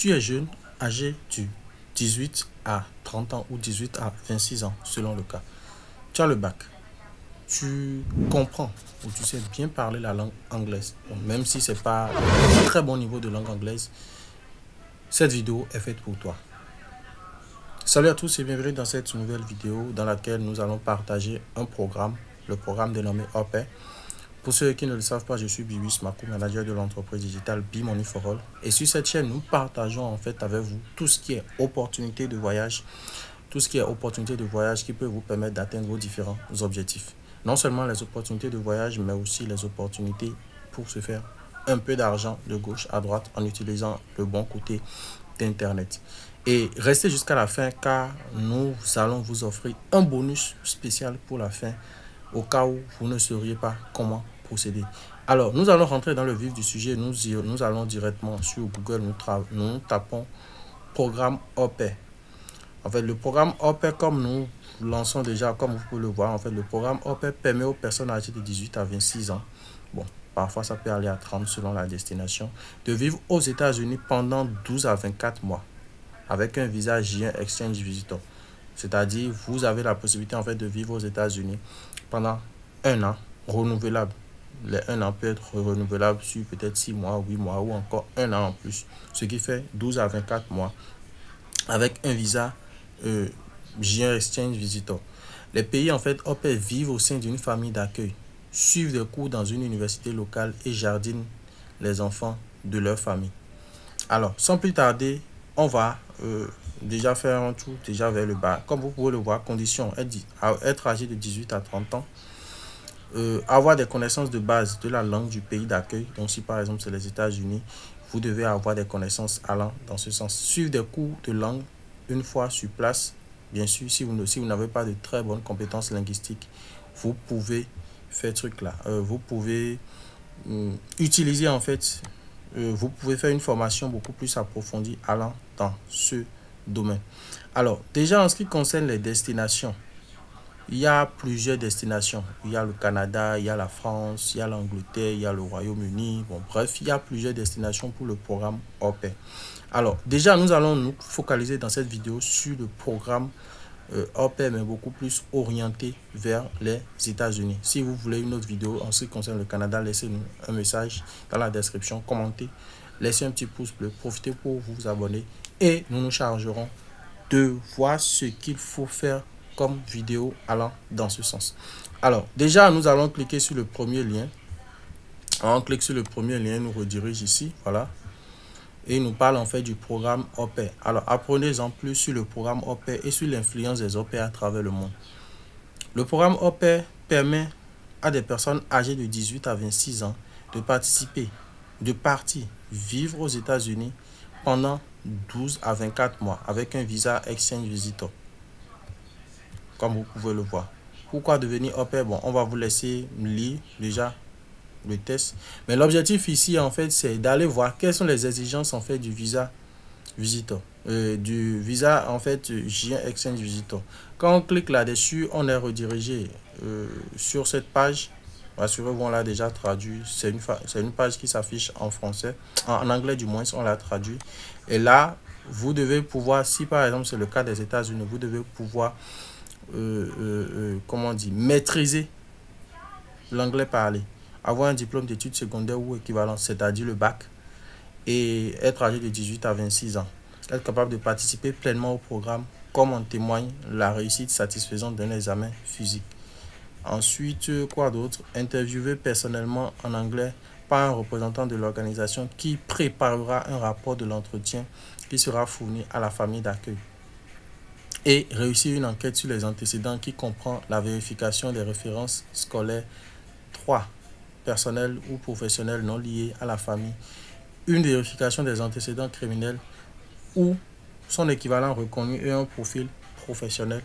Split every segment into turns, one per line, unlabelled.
Tu es jeune, âgé de 18 à 30 ans ou 18 à 26 ans, selon le cas. Tu as le bac. Tu comprends ou tu sais bien parler la langue anglaise. Bon, même si ce n'est pas un très bon niveau de langue anglaise, cette vidéo est faite pour toi. Salut à tous et bienvenue dans cette nouvelle vidéo dans laquelle nous allons partager un programme, le programme dénommé OPE. Pour ceux qui ne le savent pas, je suis Bibi Smakou, manager de l'entreprise digitale Be Money for All. Et sur cette chaîne, nous partageons en fait avec vous tout ce qui est opportunité de voyage, qui peut vous permettre d'atteindre vos différents objectifs. Non seulement les opportunités de voyage, mais aussi les opportunités pour se faire un peu d'argent de gauche à droite en utilisant le bon côté d'Internet. Et restez jusqu'à la fin car nous allons vous offrir un bonus spécial pour la fin au cas où vous ne sauriez pas comment procéder. Alors, nous allons rentrer dans le vif du sujet. Nous allons directement sur Google, nous tapons programme OPE. En fait, le programme OPE, comme nous lançons déjà, comme vous pouvez le voir, en fait, le programme OPE permet aux personnes âgées de 18 à 26 ans, bon, parfois ça peut aller à 30 selon la destination, de vivre aux États-Unis pendant 12 à 24 mois avec un visa J1 Exchange Visitor. C'est-à-dire, vous avez la possibilité en fait de vivre aux États-Unis pendant un an renouvelable. Les 1 an peut être renouvelable sur peut-être 6 mois, 8 mois ou encore un an en plus. Ce qui fait 12 à 24 mois avec un visa J1 Exchange Visitor. Les pays en fait OPE vivent au sein d'une famille d'accueil, suivent des cours dans une université locale et jardinent les enfants de leur famille. Alors, sans plus tarder, on va déjà faire un tour déjà vers le bas. Comme vous pouvez le voir, condition être âgé de 18 à 30 ans, avoir des connaissances de base de la langue du pays d'accueil. Donc si par exemple c'est les États-Unis, vous devez avoir des connaissances allant dans ce sens. Suivre des cours de langue une fois sur place. Bien sûr, si vous n'avez pas de très bonnes compétences linguistiques, vous pouvez faire truc là. Vous pouvez utiliser en fait, vous pouvez faire une formation beaucoup plus approfondie allant dans ce domaine. Alors déjà en ce qui concerne les destinations, il y a plusieurs destinations. Il y a le Canada, il y a la France, il y a l'Angleterre, il y a le Royaume-Uni. Bon, bref, il y a plusieurs destinations pour le programme OPE. Alors, déjà, nous allons nous focaliser dans cette vidéo sur le programme OPE, mais beaucoup plus orienté vers les États-Unis. Si vous voulez une autre vidéo en ce qui concerne le Canada, laissez-nous un message dans la description, commentez, laissez un petit pouce bleu, profitez pour vous abonner et nous nous chargerons de voir ce qu'il faut faire comme vidéo allant dans ce sens. Alors, déjà, nous allons cliquer sur le premier lien. On clique sur le premier lien, nous redirige ici, voilà. Et il nous parle en fait du programme OPE. Alors, apprenez-en plus sur le programme OPE et sur l'influence des OPE à travers le monde. Le programme OPE permet à des personnes âgées de 18 à 26 ans de partir vivre aux États-Unis pendant 12 à 24 mois avec un visa Exchange Visitor. Comme vous pouvez le voir. Pourquoi devenir OPE? Bon, on va vous laisser lire déjà le test. Mais l'objectif ici, en fait, c'est d'aller voir quelles sont les exigences, en fait, du visa Visitor. Du visa, en fait, J1 Exchange Visitor. Quand on clique là-dessus, on est redirigé sur cette page. Rassurez-vous, on l'a déjà traduit. C'est une page qui s'affiche en français. En anglais, du moins, on l'a traduit. Et là, vous devez pouvoir, si par exemple, c'est le cas des États-Unis, vous devez pouvoir comment on dit, maîtriser l'anglais parlé, avoir un diplôme d'études secondaires ou équivalent, c'est-à-dire le bac, et être âgé de 18 à 26 ans, être capable de participer pleinement au programme, comme en témoigne la réussite satisfaisante d'un examen physique. Ensuite, quoi d'autre? Interviewer personnellement en anglais par un représentant de l'organisation qui préparera un rapport de l'entretien qui sera fourni à la famille d'accueil. Et réussir une enquête sur les antécédents qui comprend la vérification des références scolaires 3, personnelles ou professionnelles non liées à la famille, une vérification des antécédents criminels ou son équivalent reconnu et un profil professionnel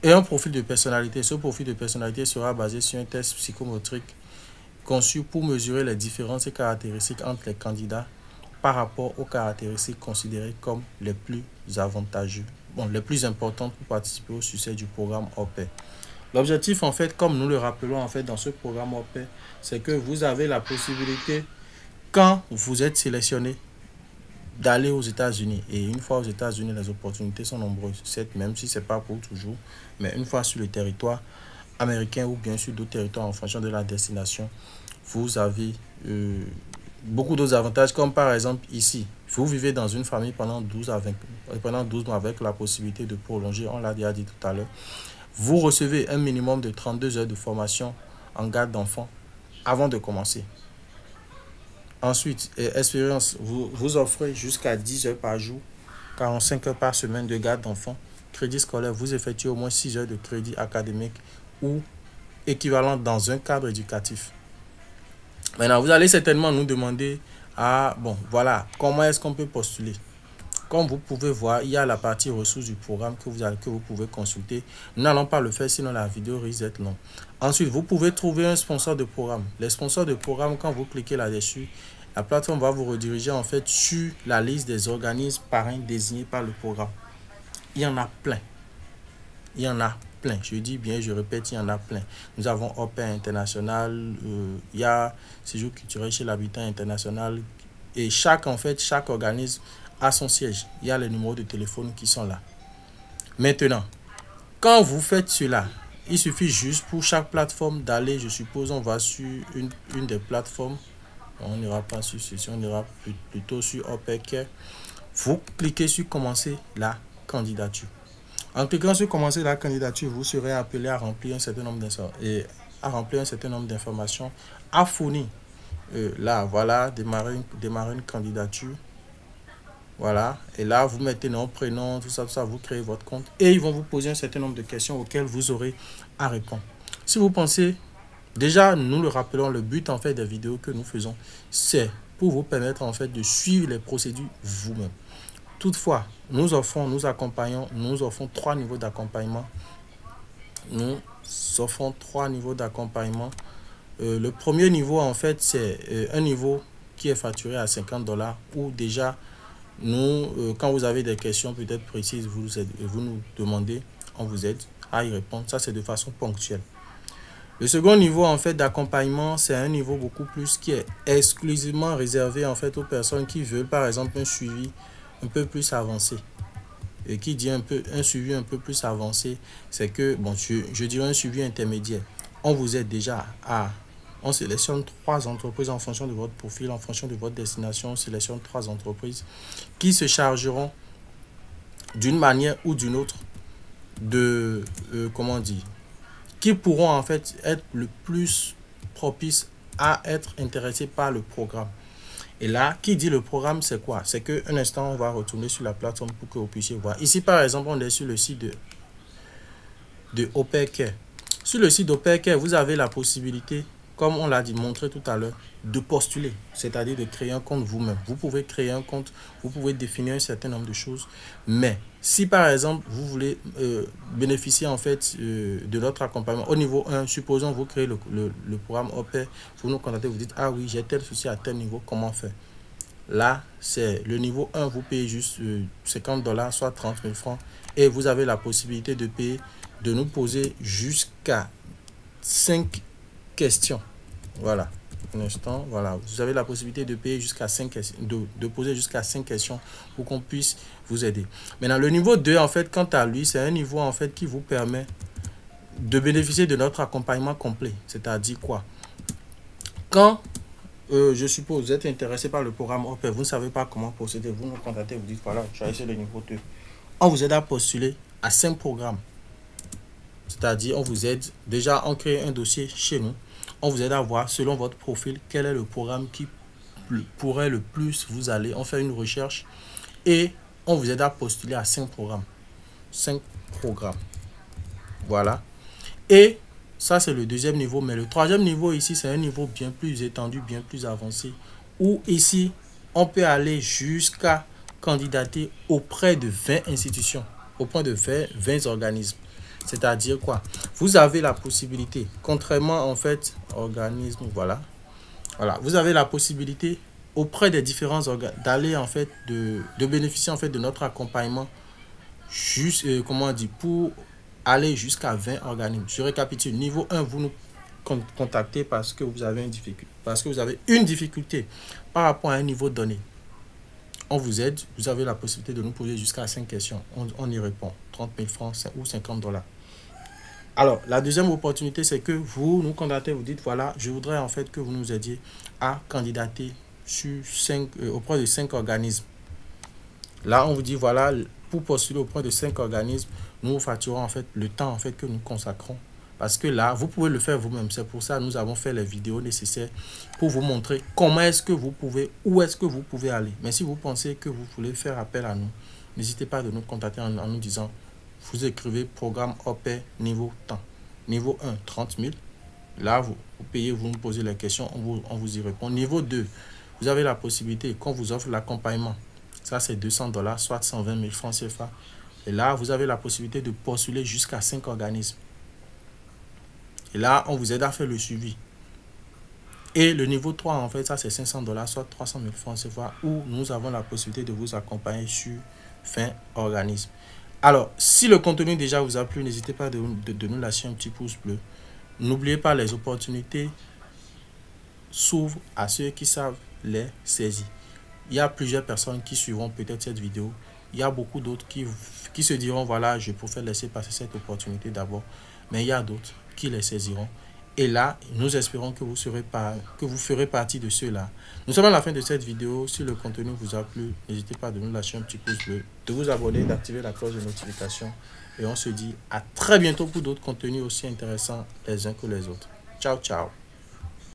et un profil de personnalité. Ce profil de personnalité sera basé sur un test psychomotrique conçu pour mesurer les différences et caractéristiques entre les candidats par rapport aux caractéristiques considérées comme les plus avantageuses. Bon, les plus importantes pour participer au succès du programme OPE. L'objectif, en fait, comme nous le rappelons en fait dans ce programme OPE, c'est que vous avez la possibilité, quand vous êtes sélectionné d'aller aux États-Unis. Et une fois aux États-Unis, les opportunités sont nombreuses. Certes, même si ce n'est pas pour toujours, mais une fois sur le territoire américain ou bien sûr d'autres territoires en fonction de la destination, vous avez beaucoup d'autres avantages, comme par exemple ici. Vous vivez dans une famille pendant 12 mois avec la possibilité de prolonger, on l'a déjà dit tout à l'heure. Vous recevez un minimum de 32 heures de formation en garde d'enfants avant de commencer. Ensuite, expérience, vous offrez jusqu'à 10 heures par jour, 45 heures par semaine de garde d'enfants. Crédit scolaire, vous effectuez au moins 6 heures de crédit académique ou équivalent dans un cadre éducatif. Maintenant, vous allez certainement nous demander, bon, voilà, comment est-ce qu'on peut postuler? Comme vous pouvez voir, il y a la partie ressources du programme que vous pouvez consulter. Nous n'allons pas le faire, sinon la vidéo risque d'être longue. Ensuite, vous pouvez trouver un sponsor de programme. Les sponsors de programme, quand vous cliquez là-dessus, la plateforme va vous rediriger en fait sur la liste des organismes parrains désignés par le programme. Il y en a plein. Il y en a plein. Je dis bien, je répète, il y en a plein. Nous avons Open International, il y a Séjour culturel chez l'habitant international. Et chaque organisme a son siège. Il y a les numéros de téléphone qui sont là. Maintenant, quand vous faites cela, il suffit juste pour chaque plateforme d'aller, je suppose, on va sur une des plateformes. On n'ira pas sur ceci, on ira plutôt sur OpenCare. Vous cliquez sur commencer la candidature. En cliquant sur commencer la candidature, vous serez appelé à remplir un certain nombre d'informations, à fournir. Là, voilà, démarrer une candidature. Voilà, et là, vous mettez nom, prénom, tout ça, vous créez votre compte. Et ils vont vous poser un certain nombre de questions auxquelles vous aurez à répondre. Si vous pensez, déjà, nous le rappelons, le but en fait des vidéos que nous faisons, c'est pour vous permettre en fait de suivre les procédures vous-même. Toutefois, nous offrons 3 niveaux d'accompagnement. Nous offrons 3 niveaux d'accompagnement. Le premier niveau, en fait, c'est un niveau qui est facturé à $50 où déjà, nous, quand vous avez des questions peut-être précises, vous nous demandez, on vous aide à y répondre. Ça, c'est de façon ponctuelle. Le second niveau, en fait, d'accompagnement, c'est un niveau beaucoup plus qui est exclusivement réservé, en fait, aux personnes qui veulent, par exemple, un suivi un peu plus avancé. Et qui dit un suivi un peu plus avancé, c'est que, bon, je dirais un suivi intermédiaire. On vous aide déjà on sélectionne 3 entreprises en fonction de votre profil, en fonction de votre destination. On sélectionne 3 entreprises qui se chargeront d'une manière ou d'une autre de, qui pourront en fait être le plus propices à être intéressés par le programme. Et là, qui dit le programme, c'est quoi? C'est qu'un instant, on va retourner sur la plateforme pour que vous puissiez voir. Ici, par exemple, on est sur le site de OpenCare. Sur le site d'OpenCare, vous avez la possibilité, comme on l'a dit, montré tout à l'heure, de postuler, c'est-à-dire de créer un compte vous-même. Vous pouvez créer un compte, vous pouvez définir un certain nombre de choses. Mais si par exemple, vous voulez bénéficier en fait de notre accompagnement au niveau 1, supposons vous créez le programme OPE, vous nous contactez, vous dites, ah oui, j'ai tel souci à tel niveau, comment faire? Là, c'est le niveau 1, vous payez juste $50, soit 30 000 francs, et vous avez la possibilité de payer, de nous poser jusqu'à 5 questions. Voilà. Un instant, voilà. Vous avez la possibilité de payer jusqu'à 5 questions, de poser jusqu'à 5 questions pour qu'on puisse vous aider. Maintenant, le niveau 2, en fait, quant à lui, c'est un niveau en fait qui vous permet de bénéficier de notre accompagnement complet. C'est-à-dire quoi? Quand je suppose vous êtes intéressé par le programme OPE, vous ne savez pas comment procéder, vous nous contactez, vous dites voilà, je vais essayer le niveau 2. On vous aide à postuler à 5 programmes. C'est-à-dire, on vous aide, déjà, on crée un dossier chez nous. On vous aide à voir, selon votre profil, quel est le programme qui pourrait le plus vous aller. On fait une recherche et on vous aide à postuler à 5 programmes. 5 programmes. Voilà. Et ça, c'est le deuxième niveau. Mais le troisième niveau ici, c'est un niveau bien plus étendu, bien plus avancé. Où ici, on peut aller jusqu'à candidater auprès de 20 institutions, auprès de 20 organismes. C'est-à-dire quoi? Vous avez la possibilité, contrairement en fait, organisme, voilà. Vous avez la possibilité auprès des différents organes d'aller en fait, de bénéficier en fait de notre accompagnement, juste, pour aller jusqu'à 20 organismes. Je récapitule. Niveau 1, vous nous contactez parce que vous avez une difficulté par rapport à un niveau donné. On vous aide, vous avez la possibilité de nous poser jusqu'à 5 questions. On y répond. 30 000 francs ou 50 $. Alors, la deuxième opportunité, c'est que vous nous contactez, vous dites, voilà, je voudrais en fait que vous nous aidiez à candidater auprès de 5 organismes. Là, on vous dit, voilà, pour postuler auprès de 5 organismes, nous vous facturons en fait le temps en fait que nous consacrons. Parce que là, vous pouvez le faire vous-même. C'est pour ça que nous avons fait les vidéos nécessaires pour vous montrer comment est-ce que vous pouvez, où est-ce que vous pouvez aller. Mais si vous pensez que vous voulez faire appel à nous, n'hésitez pas à nous contacter en nous disant, vous écrivez programme OP niveau temps. Niveau 1, 30 000. Là, vous payez, vous nous posez les questions, on vous y répond. Niveau 2, vous avez la possibilité, qu'on vous offre l'accompagnement. Ça, c'est 200 $, soit 120 000 francs CFA. Et là, vous avez la possibilité de postuler jusqu'à 5 organismes. Et là, on vous aide à faire le suivi. Et le niveau 3, en fait, ça, c'est 500 $, soit 300 000 francs CFA, où nous avons la possibilité de vous accompagner sur 20 organismes. Alors, si le contenu déjà vous a plu, n'hésitez pas de nous lâcher un petit pouce bleu. N'oubliez pas, les opportunités s'ouvrent à ceux qui savent les saisir. Il y a plusieurs personnes qui suivront peut-être cette vidéo. Il y a beaucoup d'autres qui se diront, voilà, je préfère laisser passer cette opportunité d'abord. Mais il y a d'autres qui les saisiront. Et là, nous espérons que vous ferez partie de ceux-là. Nous sommes à la fin de cette vidéo. Si le contenu vous a plu, n'hésitez pas de nous lâcher un petit pouce bleu, de vous abonner, d'activer la cloche de notification. Et on se dit à très bientôt pour d'autres contenus aussi intéressants les uns que les autres. Ciao, ciao.